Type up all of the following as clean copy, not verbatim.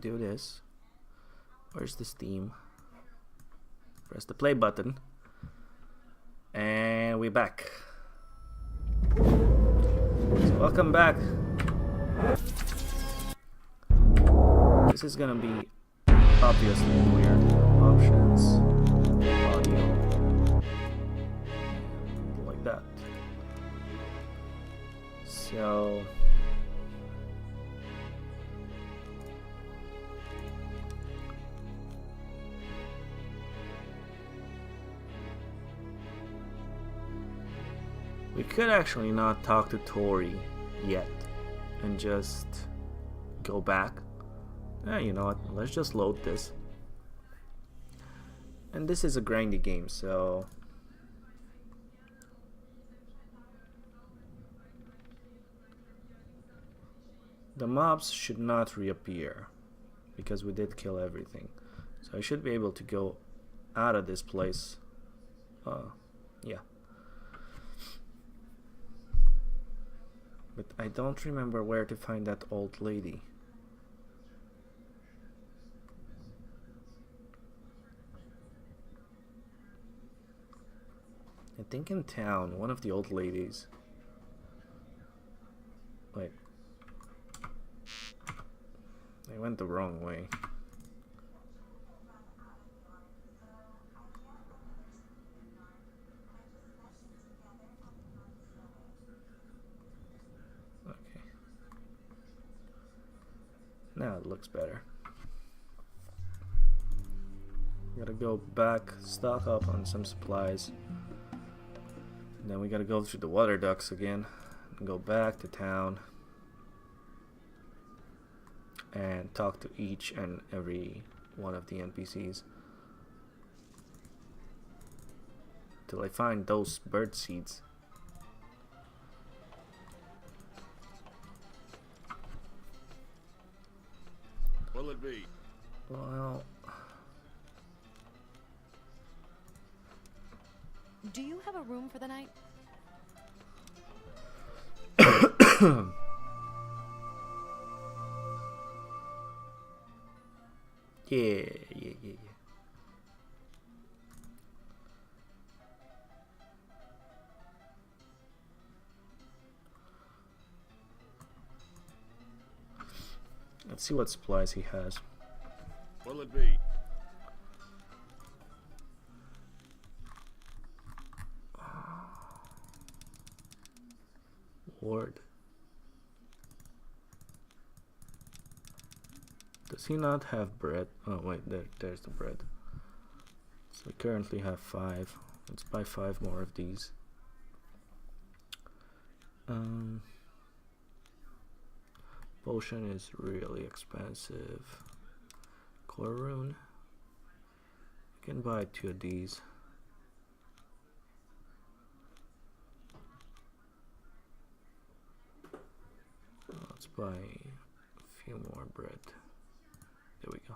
do this. Where's the Steam? Press the play button. And we're back. So welcome back. This is gonna be obviously weird. Options, audio, like that. So we could actually not talk to Tori yet and just go back. You know what, let's just load this. And this is a grindy game, so the mobs should not reappear because we did kill everything. So I should be able to go out of this place. Yeah. But I don't remember where to find that old lady. I think in town, one of the old ladies. Wait. I went the wrong way. Okay. Now it looks better. Gotta go back, stock up on some supplies. Then we gotta go through the water ducts again and go back to town and talk to each and every one of the NPCs till I find those bird seeds. What'll it be? Well, do you have a room for the night? yeah. Let's see what supplies he has. What'll it be? Ward. Does he not have bread? Oh wait, there's the bread. So we currently have 5. Let's buy 5 more of these. Potion is really expensive. Core rune. I can buy 2 of these. Let's buy a few more bread. There we go.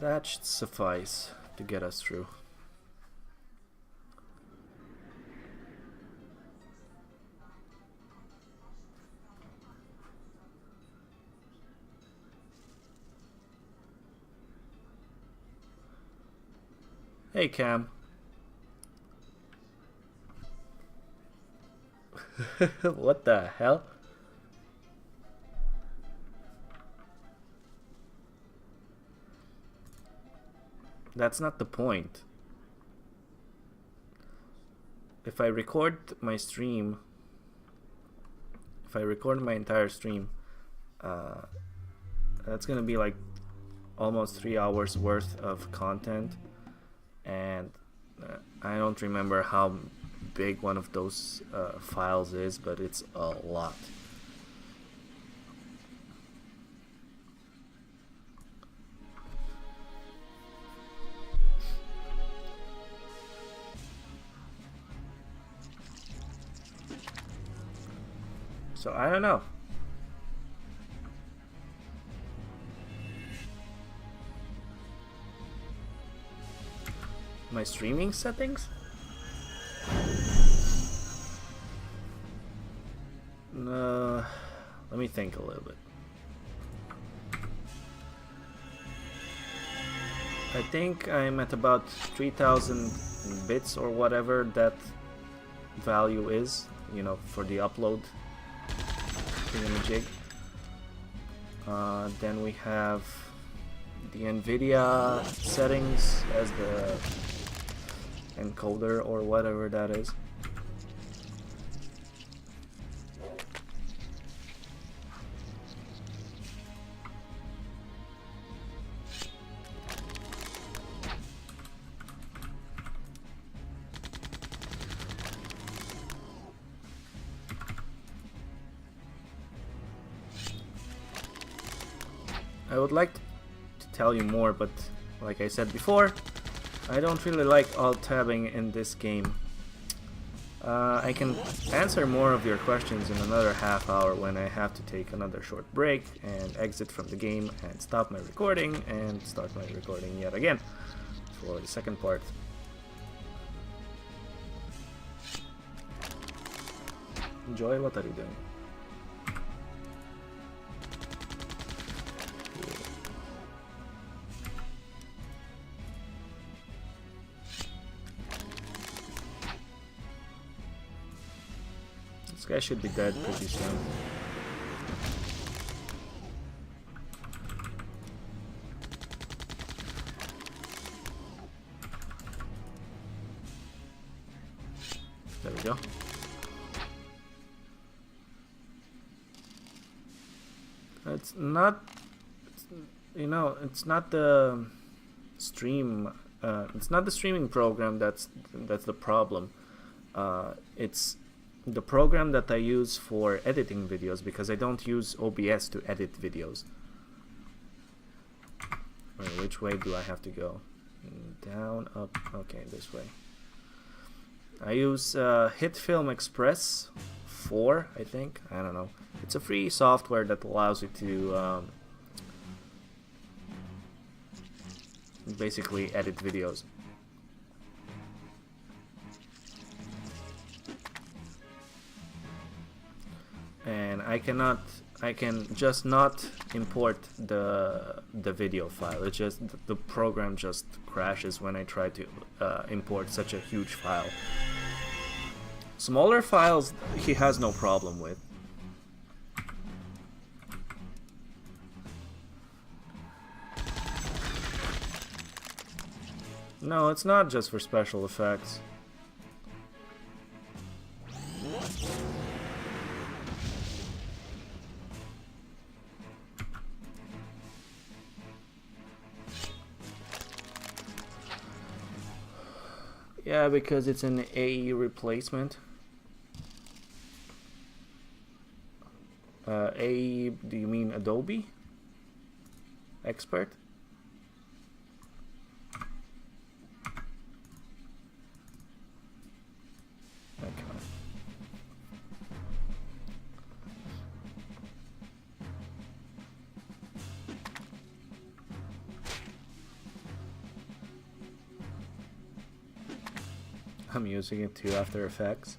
That should suffice to get us through. Hey Cam. What the hell? That's not the point. If I record my stream, if I record my entire stream, that's gonna be like almost 3 hours worth of content, and I don't remember how big one of those files is, but it's a lot. So I don't know. My streaming settings? Let me think a little bit. I think I'm at about 3000 bits or whatever that value is, you know, for the upload thingamajig. Then we have the NVIDIA settings as the encoder or whatever that is. I would like to tell you more, but like I said before, I don't really like alt-tabbing in this game. I can answer more of your questions in another half hour when I have to take another short break and exit from the game and stop my recording and start my recording yet again for the second part. Enjoy, what are you doing? This guy should be dead pretty soon. There we go. It's not, you know, it's not the stream. It's not the streaming program that's the problem. It's the program that I use for editing videos, because I don't use OBS to edit videos. Wait, which way do I have to go? Down, up, okay, this way. I use HitFilm Express 4, I think, I don't know. It's a free software that allows you to basically edit videos. And I can just not import the video file. It's just the program just crashes when I try to import such a huge file. Smaller files he has no problem with. No, it's not just for special effects. Yeah, because it's an AE replacement. AE, do you mean Adobe Expert? Okay. I'm using it to After Effects.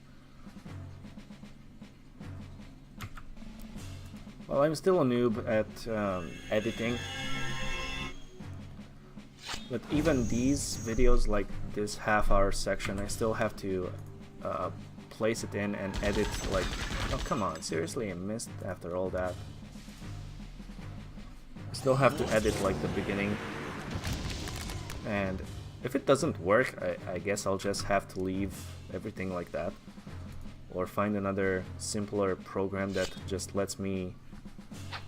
Well, I'm still a noob at editing, but even these videos, like this half-hour section, I still have to place it in and edit. Like, oh come on, seriously, I missed after all that. I still have to edit like the beginning, and if it doesn't work, I guess I'll just have to leave everything like that, or find another simpler program that just lets me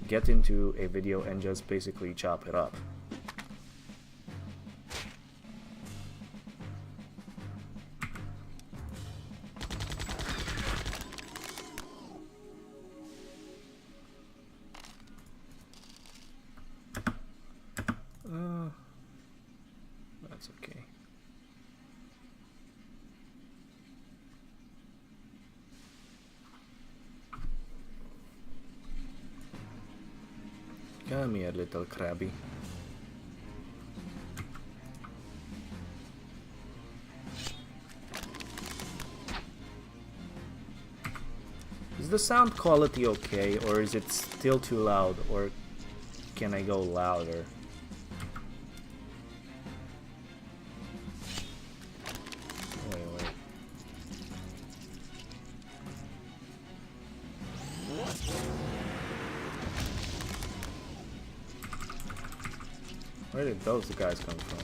get into a video and just basically chop it up. That's okay. Come here, little crabby. Is the sound quality okay, or is it still too loud, or can I go louder? Wait. Where did those guys come from?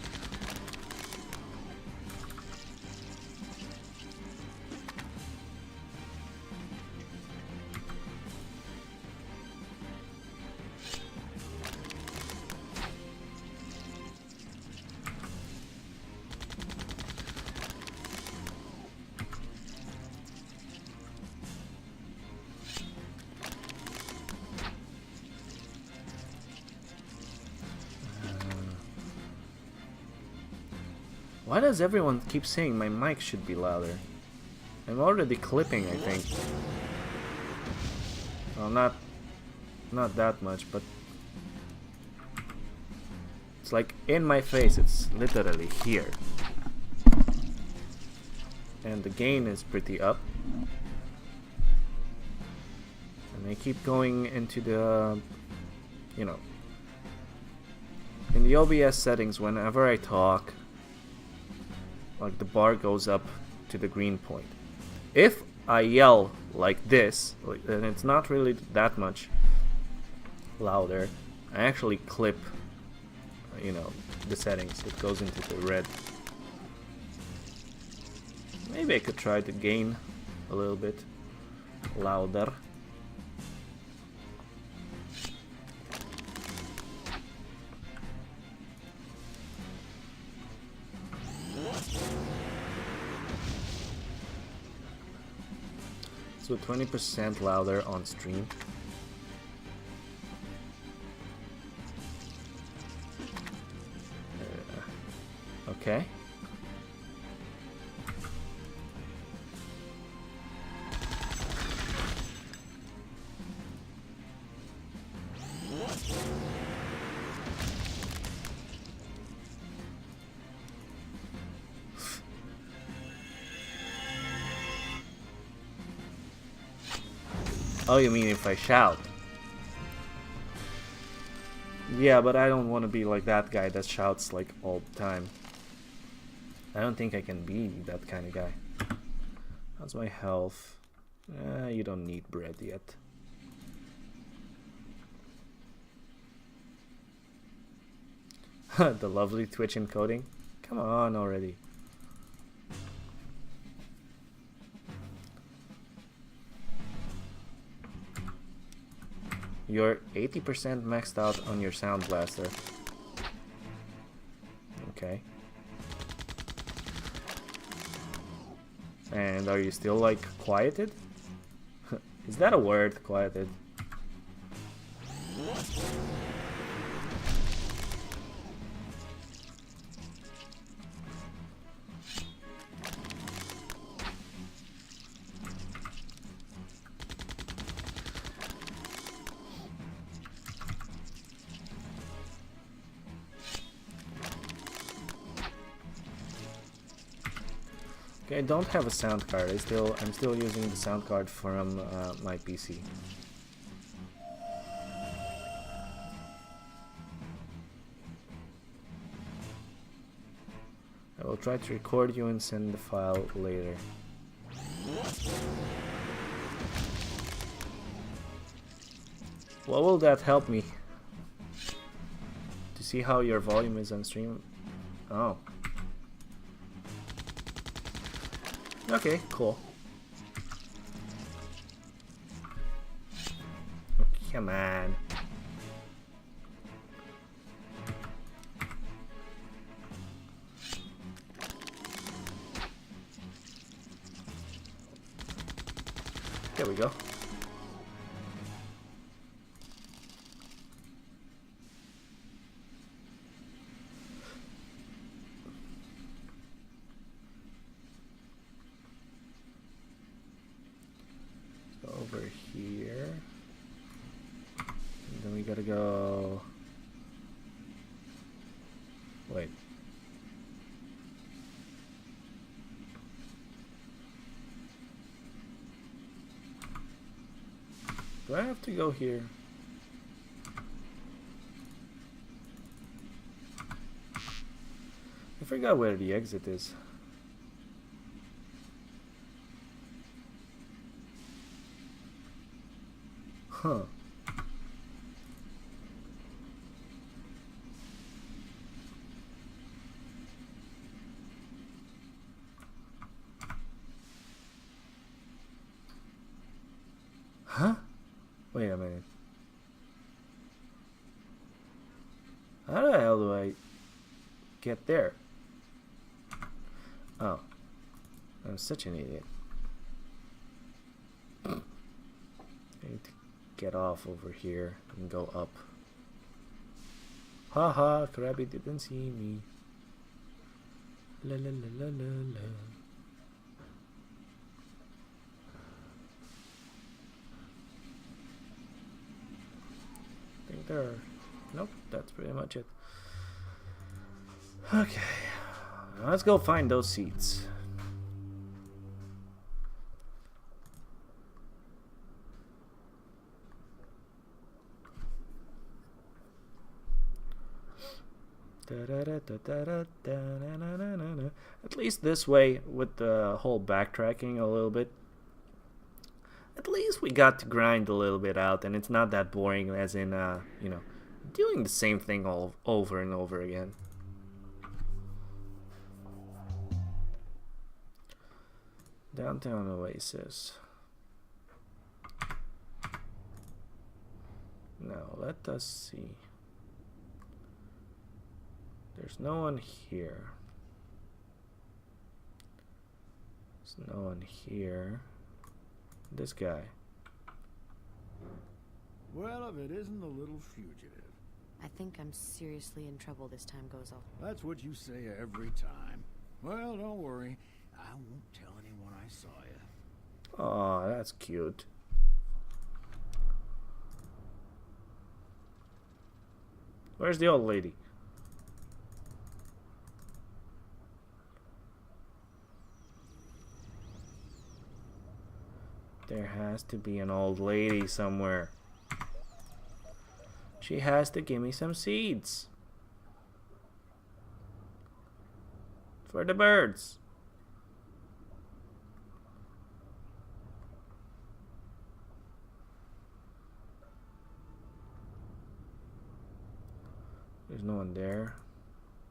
Why does everyone keep saying my mic should be louder? I'm already clipping, I think. Well, not that much, but it's like in my face. It's literally here, and the gain is pretty up. And I keep going into the, you know, in the OBS settings. Whenever I talk, like the bar goes up to the green point. If I yell like this, and it's not really that much louder, I actually clip, you know, the settings. It goes into the red. Maybe I could try to gain a little bit louder. So 20% louder on stream. Okay. Oh, you mean if I shout? Yeah, but I don't want to be like that guy that shouts like all the time. I don't think I can be that kind of guy. How's my health? You don't need bread yet. The lovely Twitch encoding? Come on already. You're 80% maxed out on your sound blaster. Okay. And are you still like quieted? Is that a word, quieted? I don't have a sound card. I'm still using the sound card from my PC. I will try to record you and send the file later. What will that help me? To see how your volume is on stream? Oh. Okay, cool. Oh, come on. There we go. Over here, and then we gotta go. Wait. Do I have to go here? I forgot where the exit is. Huh. Huh? Wait a minute. How the hell do I get there? Oh. I'm such an idiot. I need to get off over here and go up. Haha, Krabby didn't see me. La la la la la la. I think there are... Nope, that's pretty much it. Okay. Let's go find those seats. At least this way, with the whole backtracking a little bit, at least we got to grind a little bit out, and it's not that boring as in, you know, doing the same thing all over and over again. Downtown Oasis. Now, let us see. There's no one here. There's no one here. This guy. Well, if it isn't the little fugitive. I think I'm seriously in trouble this time, Gozo. That's what you say every time. Well, don't worry. I won't tell anyone I saw you. Aw, that's cute. Where's the old lady? There has to be an old lady somewhere. She has to give me some seeds. For the birds. There's no one there.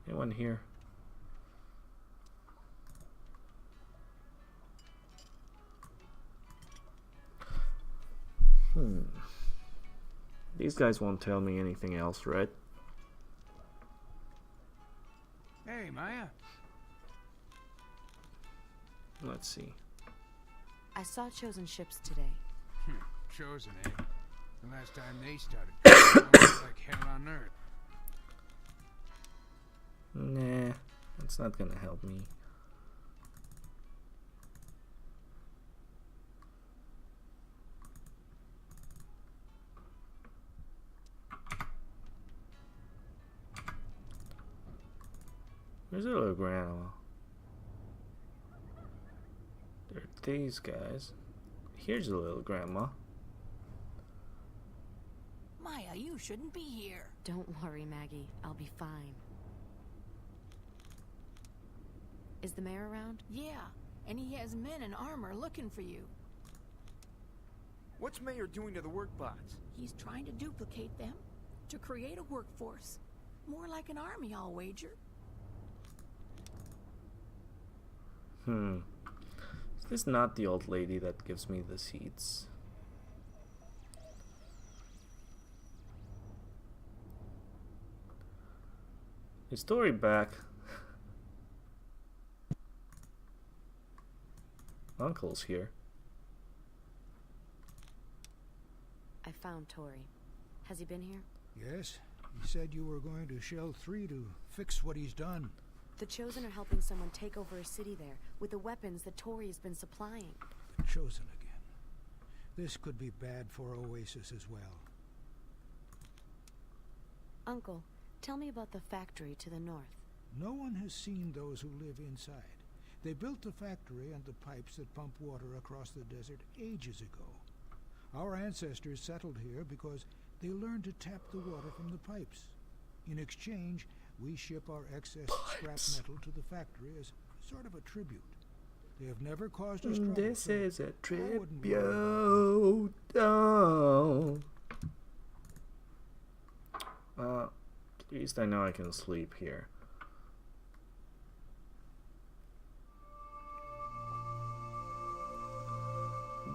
Anyone here? These guys won't tell me anything else, right? Hey, Maya. Let's see. I saw chosen ships today. Chosen, eh? The last time they started, it was like hell on earth. Nah, that's not gonna help me. Where's the little grandma? There are these guys. Here's the little grandma. Maya, you shouldn't be here. Don't worry, Maggie. I'll be fine. Is the mayor around? Yeah, and he has men in armor looking for you. What's Mayor doing to the work bots? He's trying to duplicate them to create a workforce. More like an army, I'll wager. Is this not the old lady that gives me the seeds? Is Tori back? Uncle's here. I found Tori. Has he been here? Yes, he said you were going to Shell 3 to fix what he's done. The Chosen are helping someone take over a city there with the weapons that Tori has been supplying. The Chosen again. This could be bad for Oasis as well. Uncle, tell me about the factory to the north. No one has seen those who live inside. They built the factory and the pipes that pump water across the desert ages ago. Our ancestors settled here because they learned to tap the water from the pipes. In exchange, we ship our excess scrap metal to the factory as sort of a tribute. They have never caused us trouble. This so is a I tribute. wouldn't worry about Oh. At least I know I can sleep here.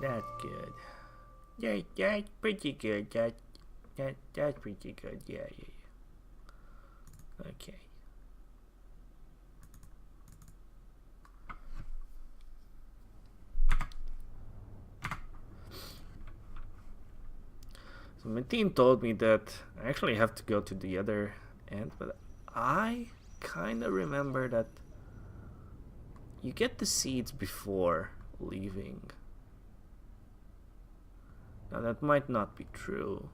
That's good. That's pretty good. That's pretty good. Yeah. Okay. So my team told me that I actually have to go to the other end, but I kind of remember that you get the seeds before leaving. Now that might not be true.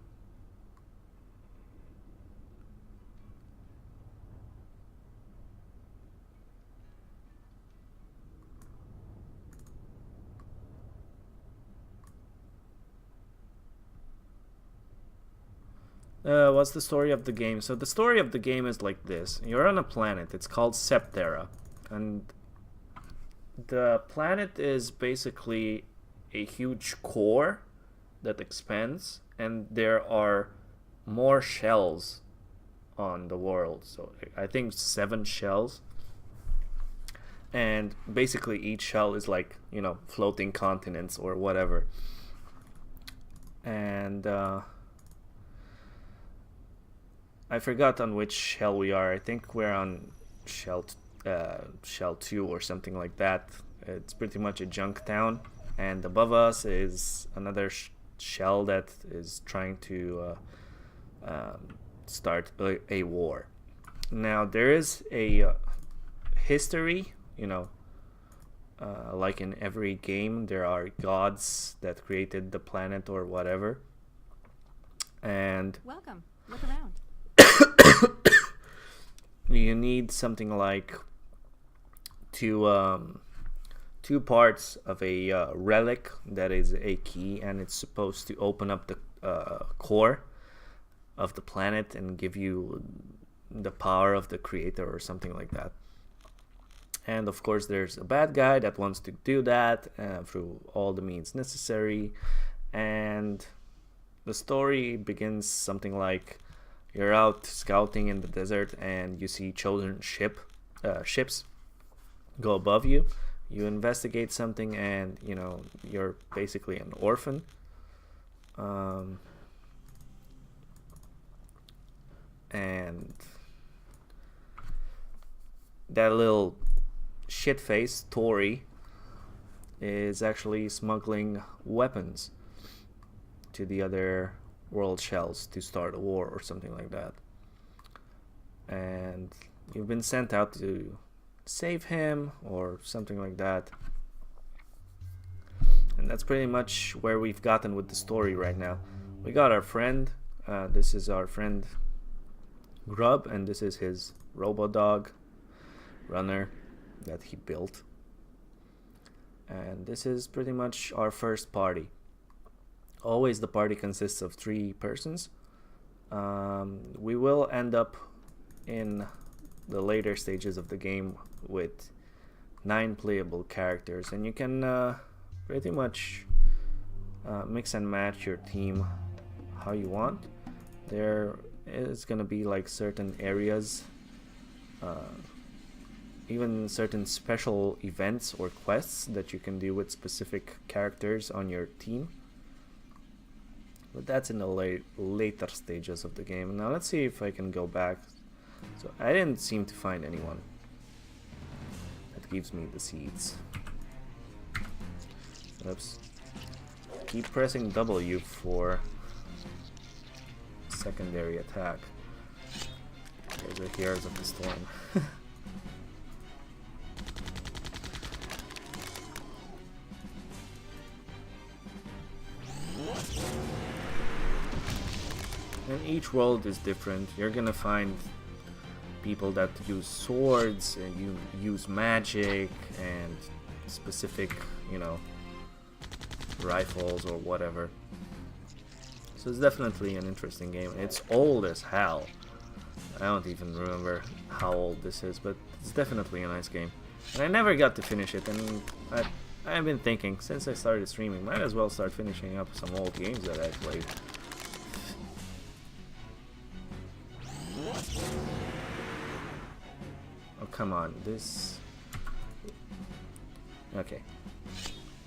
What's the story of the game? So the story of the game is like this. You're on a planet. It's called Septerra. And the planet is basically a huge core that expands, and there are more shells on the world. So I think 7 shells. And basically each shell is like, floating continents or whatever. And I forgot on which shell we are. I think we're on shell 2 or something like that. It's pretty much a junk town, and above us is another shell that is trying to start a war. Now there is a history, like in every game there are gods that created the planet or whatever. And Welcome. Look around. you need something like two parts of a relic that is a key, and it's supposed to open up the core of the planet and give you the power of the creator or something like that. And of course there's a bad guy that wants to do that through all the means necessary. And the story begins something like you're out scouting in the desert and you see chosen ships go above you. You investigate something, and you're basically an orphan. And that little shitface Tori is actually smuggling weapons to the other world shells to start a war or something like that. And you've been sent out to save him or something like that. And that's pretty much where we've gotten with the story right now. We got our friend. This is our friend Grub, and this is his robo-dog runner that he built. And this is pretty much our first party. Always the party consists of 3 persons. We will end up in the later stages of the game with 9 playable characters, and you can pretty much mix and match your team how you want. There is gonna be like certain areas, even certain special events or quests that you can do with specific characters on your team. But that's in the later stages of the game. Now let's see if I can go back. So I didn't seem to find anyone that gives me the seeds. Oops. Keep pressing W for secondary attack. Those are Heroes of the Storm. And each world is different. You're gonna find people that use swords and you use magic and specific, rifles or whatever. So it's definitely an interesting game. It's old as hell. I don't even remember how old this is, but it's definitely a nice game. And I never got to finish it, and I've been thinking, since I started streaming, might as well start finishing up some old games that I played. Oh, come on, this... Okay.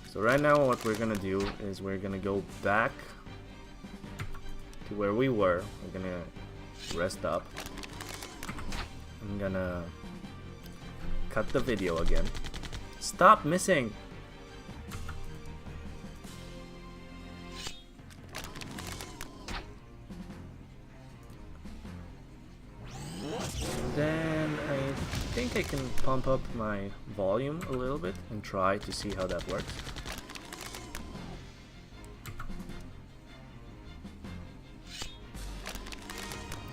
So right now what we're gonna do is we're gonna go back to where we were. We're gonna rest up. I'm gonna cut the video again. Stop missing! Then I think I can pump up my volume a little bit and try to see how that works.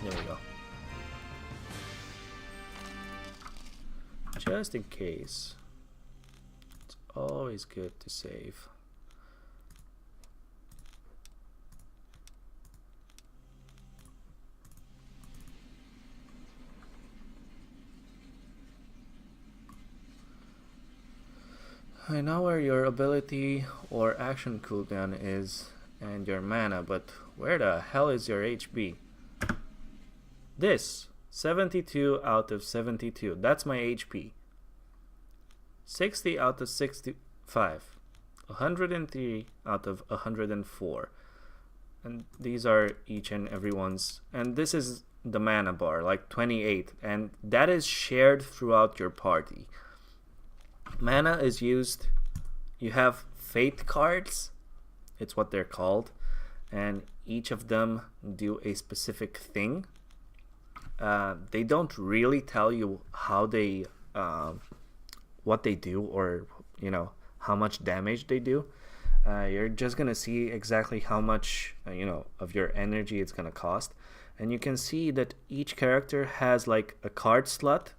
There we go. Just in case. It's always good to save. I know where your ability or action cooldown is and your mana, but where the hell is your HP? This, 72 out of 72, that's my HP. 60 out of 65, 103 out of 104. And these are each and everyone's, and this is the mana bar, like 28, and that is shared throughout your party. Mana is used, you have fate cards, it's what they're called, and each of them do a specific thing. They don't really tell you how they, what they do, or you know, how much damage they do. You're just gonna see exactly how much you know, of your energy it's gonna cost, and you can see that each character has like a card slot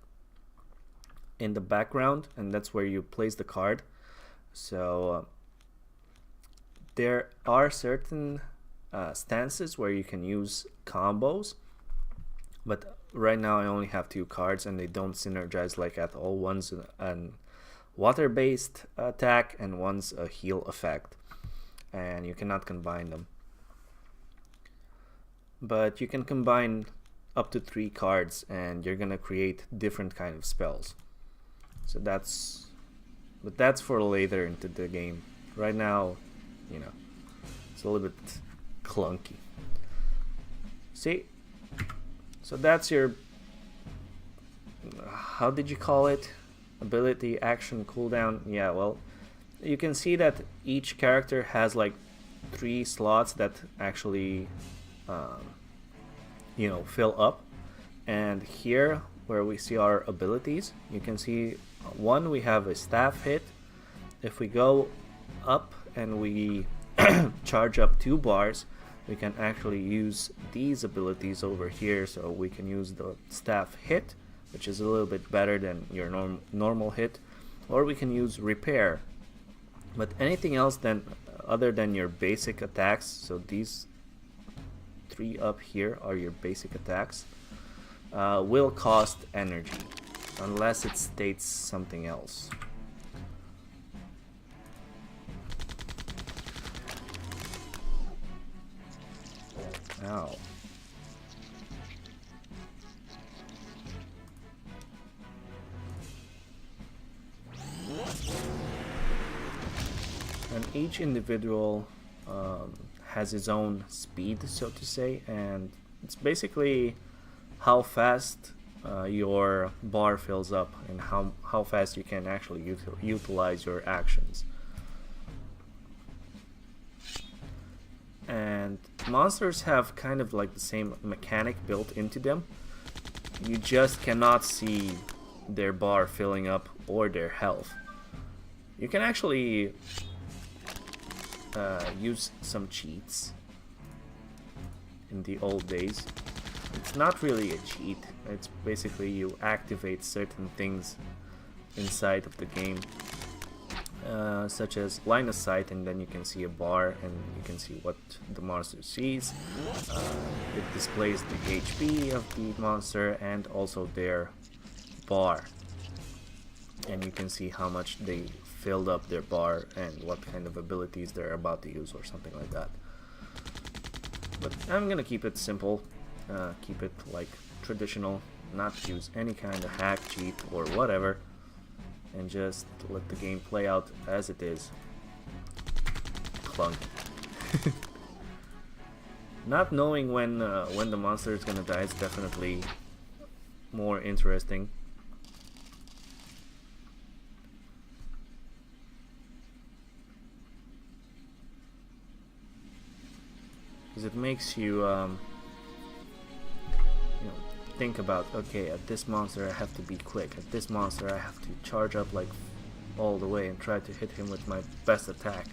in the background, and that's where you place the card. So there are certain stances where you can use combos, but right now I only have 2 cards and they don't synergize like at all. One's an water based attack and one's a heal effect, and you cannot combine them, but you can combine up to 3 cards and you're gonna create different kind of spells. So that's for later into the game. Right now, you know, it's a little bit clunky. See? So that's your, how did you call it? Ability, action, cooldown. Yeah, well, you can see that each character has like 3 slots that actually, you know, fill up. And here, where we see our abilities, you can see one, we have a staff hit. If we go up and we charge up 2 bars, we can actually use these abilities over here. So we can use the staff hit, which is a little bit better than your normal hit, or we can use repair. But anything else other than your basic attacks, so these 3 up here are your basic attacks, will cost energy unless it states something else. Ow. And each individual has his own speed, so to say, and it's basically how fast your bar fills up and how fast you can actually utilize your actions. And monsters have kind of like the same mechanic built into them. You just cannot see their bar filling up or their health. You can actually use some cheats in the old days. It's not really a cheat, it's basically you activate certain things inside of the game such as line of sight, and then you can see a bar and you can see what the monster sees. It displays the HP of the monster and also their bar, and you can see how much they filled up their bar and what kind of abilities they're about to use or something like that. But I'm gonna keep it simple, keep it like traditional, not use any kind of hack, cheat or whatever, and just let the game play out as it is. Clunk. Not knowing when the monster is gonna die is definitely more interesting. Because it makes you, think about, okay, at this monster I have to be quick, at this monster I have to charge up like all the way and try to hit him with my best attack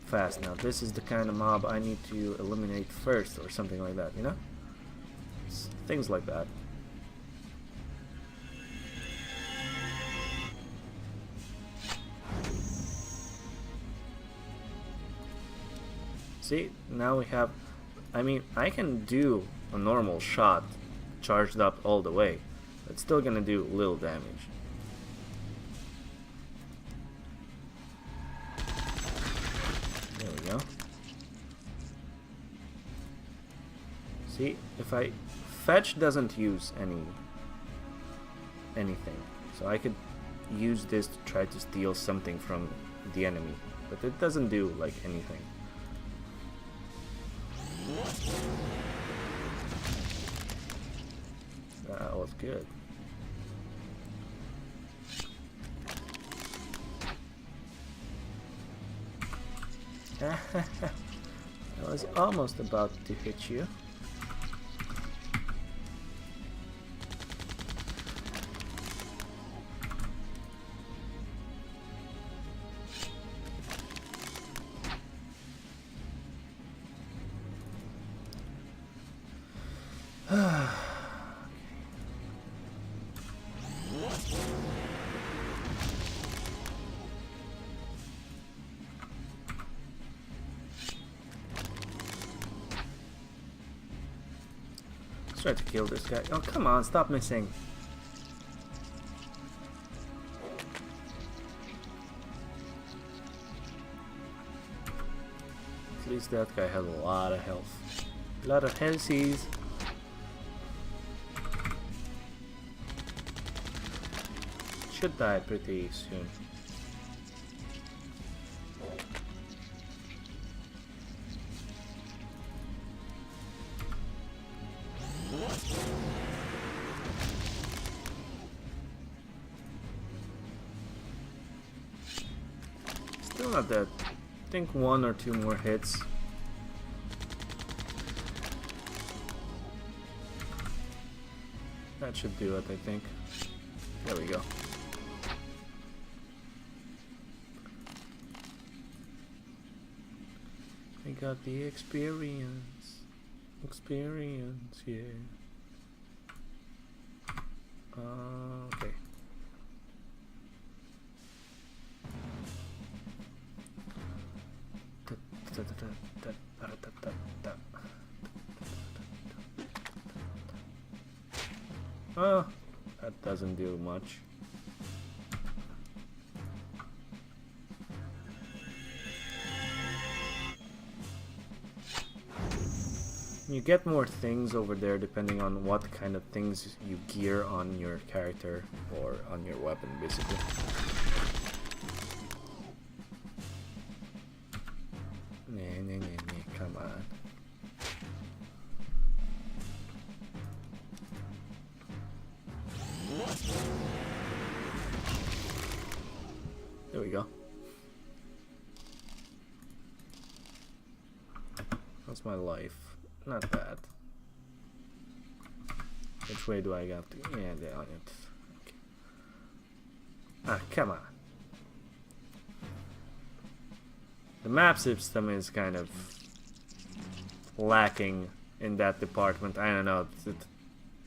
fast. Now this is the kind of mob I need to eliminate first or something like that, you know? Things like that. See, now we have, I mean, I can do a normal shot charged up all the way. It's still gonna do little damage. There we go. See, if I fetch doesn't use anything, so I could use this to try to steal something from the enemy, but it doesn't do like anything. That was good. I was almost about to hit you. Let's try to kill this guy. Oh, come on, stop missing. At least that guy has a lot of health. A lot of healthies. Should die pretty soon. Still not dead. I think 1 or 2 more hits. That should do it, I think. There we go. I got the experience. Experience, yeah. Okay. Oh, that doesn't do much. You get more things over there depending on what kind of things you gear on your character or on your weapon, basically. Come on. There we go. That's my life. Not bad. Which way do I have to? Yeah, down it. Okay. Ah, come on. The map system is kind of lacking in that department. I don't know.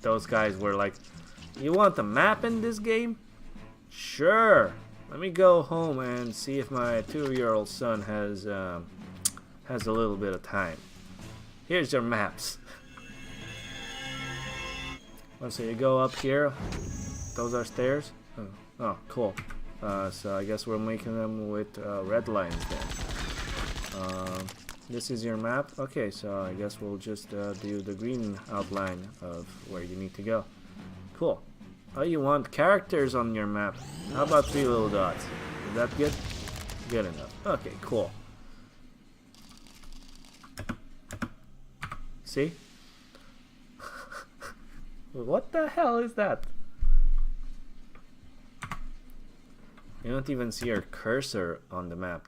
Those guys were like, "You want a map in this game? Sure. let me go home and see if my 2-year-old son has a little bit of time. Here's your maps. Oh, so you go up here. Those are stairs. Oh, cool. So I guess we're making them with red lines then. This is your map. Okay, so I guess we'll just do the green outline of where you need to go. Cool. Oh, you want characters on your map? How about 3 little dots? Is that good? Good enough. Okay, cool. See? What the hell is that? You don't even see your cursor on the map.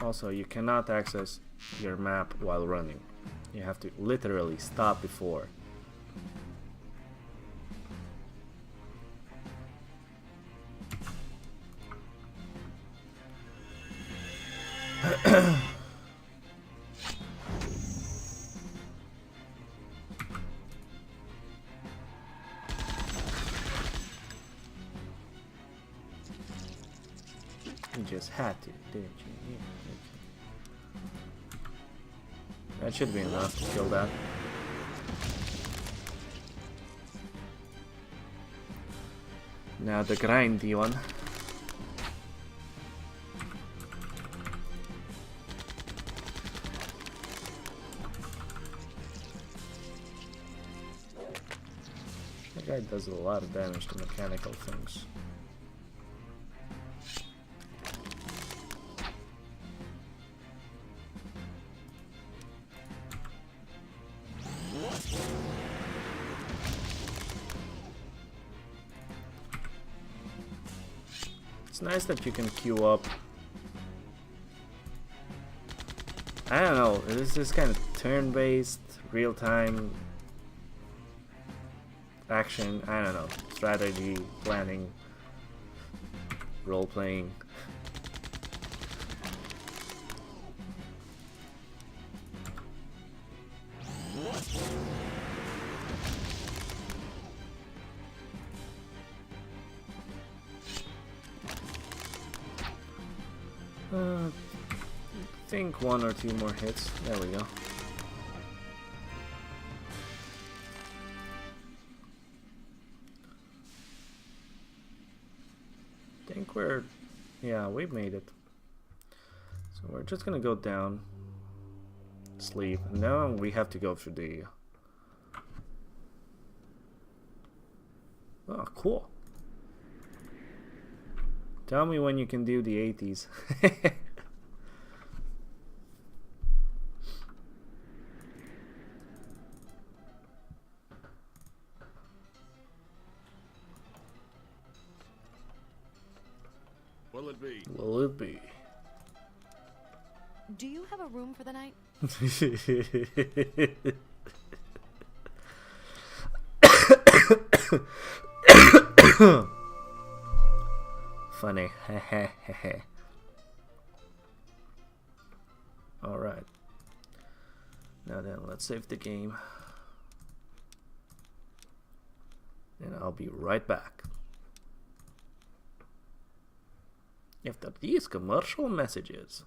Also, you cannot access your map while running. You have to literally stop before. You just had to, didn't you? Yeah, okay. That should be enough to kill that. Now the grindy one. That guy does a lot of damage to mechanical things. It's nice that you can queue up. I don't know, this is kind of turn-based, real-time action, I don't know, strategy, planning, role-playing. I think 1 or 2 more hits. There we go. I think yeah, we made it. So we're just gonna go down, sleep, and now we have to go through the... Oh, cool. Tell me when you can do the 80s. What'll it be? Will it be? Do you have a room for the night? Funny. Alright. Now then, let's save the game. And I'll be right back. After these commercial messages.